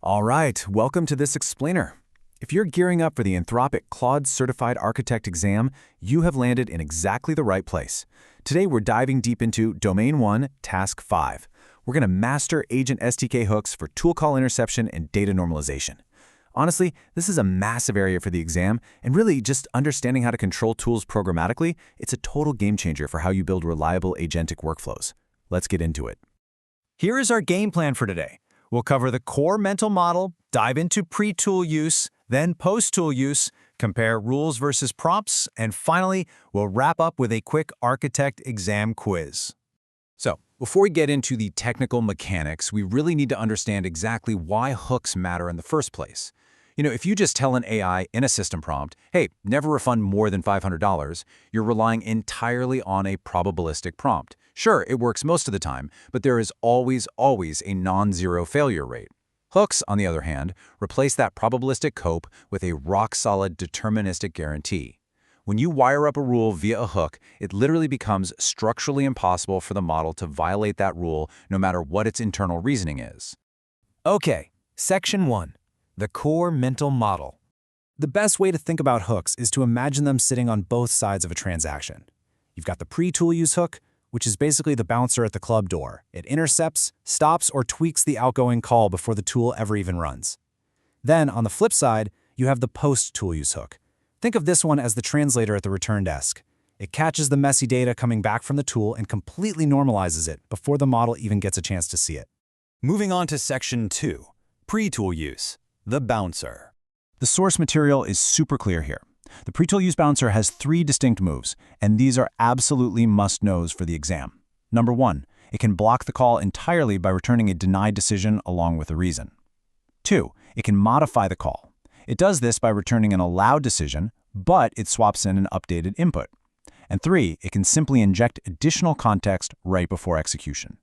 All right, welcome to this explainer. If you're gearing up for the Anthropic Claude Certified Architect exam, you have landed in exactly the right place. Today we're diving deep into Domain 1, Task 5. We're going to master agent SDK hooks for tool call interception and data normalization. Honestly, this is a massive area for the exam, and really just understanding how to control tools programmatically, it's a total game changer for how you build reliable agentic workflows. Let's get into it. Here is our game plan for today. We'll cover the core mental model, dive into pre-tool use, then post-tool use, compare rules versus prompts, and finally, we'll wrap up with a quick architect exam quiz. So, before we get into the technical mechanics, we really need to understand exactly why hooks matter in the first place. If you just tell an AI in a system prompt, hey, never refund more than $500, you're relying entirely on a probabilistic prompt. Sure, it works most of the time, but there is always a non-zero failure rate. Hooks, on the other hand, replace that probabilistic cope with a rock-solid deterministic guarantee. When you wire up a rule via a hook, it literally becomes structurally impossible for the model to violate that rule no matter what its internal reasoning is. Okay, Section 1. The core mental model. The best way to think about hooks is to imagine them sitting on both sides of a transaction. You've got the pre-tool use hook, which is basically the bouncer at the club door. It intercepts, stops, or tweaks the outgoing call before the tool ever even runs. Then, on the flip side, you have the post-tool use hook. Think of this one as the translator at the return desk. It catches the messy data coming back from the tool and completely normalizes it before the model even gets a chance to see it. Moving on to Section 2, pre-tool use, the bouncer. The source material is super clear here. The pre-tool use bouncer has 3 distinct moves, and these are absolutely must-knows for the exam. Number 1, it can block the call entirely by returning a denied decision along with a reason. 2, it can modify the call. It does this by returning an allowed decision, but it swaps in an updated input. And 3, it can simply inject additional context right before execution.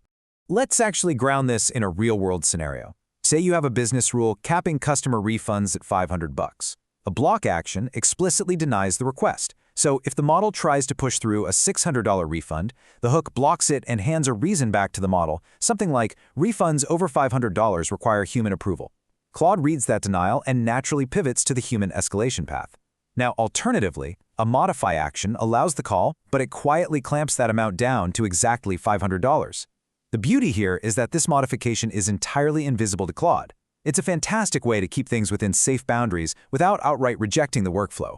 Let's actually ground this in a real-world scenario. Say you have a business rule capping customer refunds at $500. A block action explicitly denies the request. So if the model tries to push through a $600 refund, the hook blocks it and hands a reason back to the model, something like, refunds over $500 require human approval. Claude reads that denial and naturally pivots to the human escalation path. Now, alternatively, a modify action allows the call, but it quietly clamps that amount down to exactly $500. The beauty here is that this modification is entirely invisible to Claude. It's a fantastic way to keep things within safe boundaries without outright rejecting the workflow.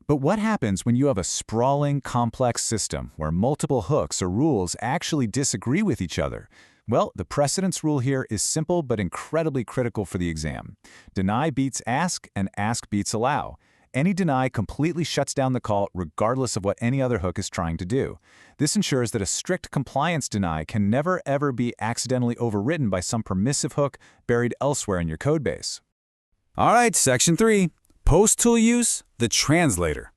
But what happens when you have a sprawling, complex system where multiple hooks or rules actually disagree with each other? Well, the precedence rule here is simple but incredibly critical for the exam. Deny beats ask, and ask beats allow. Any deny completely shuts down the call regardless of what any other hook is trying to do. This ensures that a strict compliance deny can never ever be accidentally overridden by some permissive hook buried elsewhere in your codebase. All right, Section 3, post-tool use, the translator.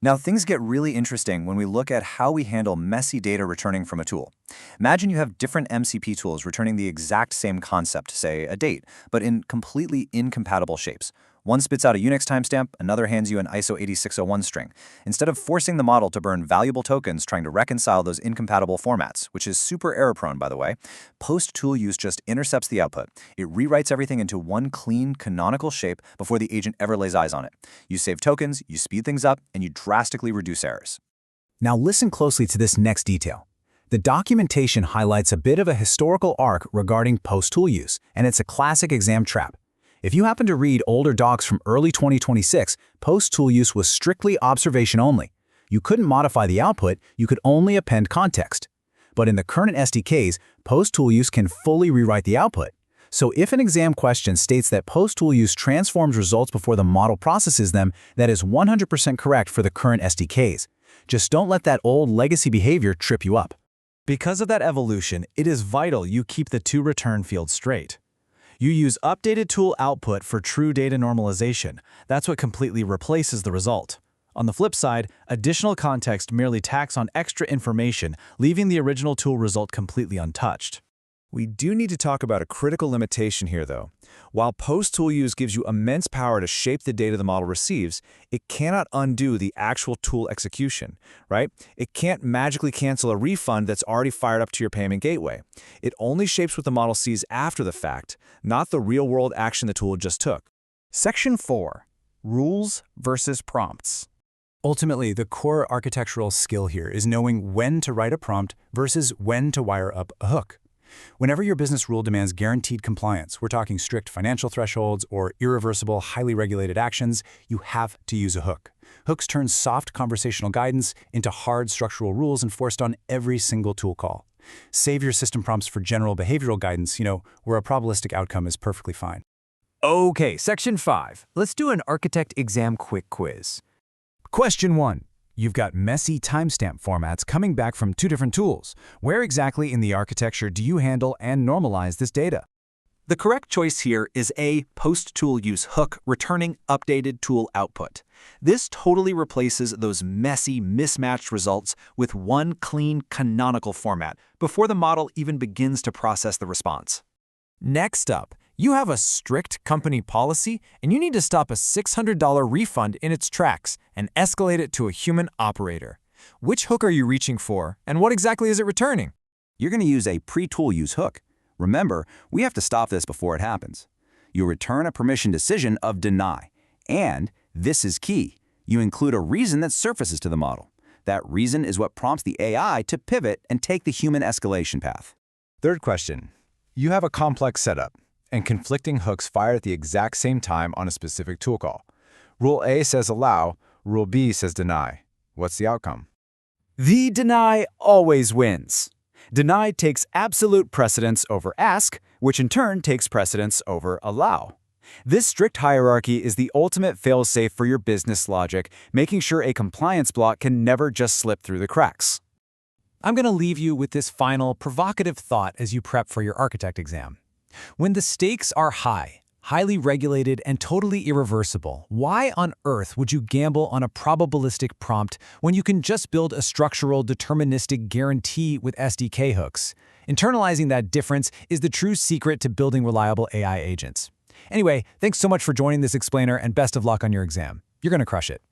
Now, things get really interesting when we look at how we handle messy data returning from a tool. Imagine you have different MCP tools returning the exact same concept, say a date, but in completely incompatible shapes. One spits out a Unix timestamp, another hands you an ISO 8601 string. Instead of forcing the model to burn valuable tokens trying to reconcile those incompatible formats, which is super error-prone, by the way, post-tool use just intercepts the output. It rewrites everything into one clean, canonical shape before the agent ever lays eyes on it. You save tokens, you speed things up, and you drastically reduce errors. Now listen closely to this next detail. The documentation highlights a bit of a historical arc regarding post-tool use, and it's a classic exam trap. If you happen to read older docs from early 2026, post-tool use was strictly observation only. You couldn't modify the output, you could only append context. But in the current SDKs, post-tool use can fully rewrite the output. So if an exam question states that post-tool use transforms results before the model processes them, that is 100% correct for the current SDKs. Just don't let that old legacy behavior trip you up. Because of that evolution, it is vital you keep the 2 return fields straight. You use updated tool output for true data normalization. That's what completely replaces the result. On the flip side, additional context merely tacks on extra information, leaving the original tool result completely untouched. We do need to talk about a critical limitation here, though. While PostToolUse gives you immense power to shape the data the model receives, it cannot undo the actual tool execution, right? It can't magically cancel a refund that's already fired up to your payment gateway. It only shapes what the model sees after the fact, not the real-world action the tool just took. Section 4. Rules versus prompts. Ultimately, the core architectural skill here is knowing when to write a prompt versus when to wire up a hook. Whenever your business rule demands guaranteed compliance, we're talking strict financial thresholds or irreversible, highly regulated actions, you have to use a hook. Hooks turn soft conversational guidance into hard structural rules enforced on every single tool call. Save your system prompts for general behavioral guidance, where a probabilistic outcome is perfectly fine. Okay, Section 5. Let's do an architect exam quick quiz. Question 1. You've got messy timestamp formats coming back from two different tools. Where exactly in the architecture do you handle and normalize this data? The correct choice here is A, PostToolUse hook returning updated tool output. This totally replaces those messy, mismatched results with one clean, canonical format before the model even begins to process the response. Next up, you have a strict company policy and you need to stop a $600 refund in its tracks and escalate it to a human operator. Which hook are you reaching for, and what exactly is it returning? You're going to use a pre-tool-use hook. Remember, we have to stop this before it happens. You return a permission decision of deny. And, this is key, you include a reason that surfaces to the model. That reason is what prompts the AI to pivot and take the human escalation path. Third question. You have a complex setup, and conflicting hooks fire at the exact same time on a specific tool call. Rule A says allow, Rule B says deny. What's the outcome? The deny always wins. Deny takes absolute precedence over ask, which in turn takes precedence over allow. This strict hierarchy is the ultimate fail-safe for your business logic, making sure a compliance block can never just slip through the cracks. I'm going to leave you with this final provocative thought as you prep for your architect exam. When the stakes are high, highly regulated, and totally irreversible, why on earth would you gamble on a probabilistic prompt when you can just build a structural deterministic guarantee with SDK hooks? Internalizing that difference is the true secret to building reliable AI agents. Anyway, thanks so much for joining this explainer and best of luck on your exam. You're going to crush it.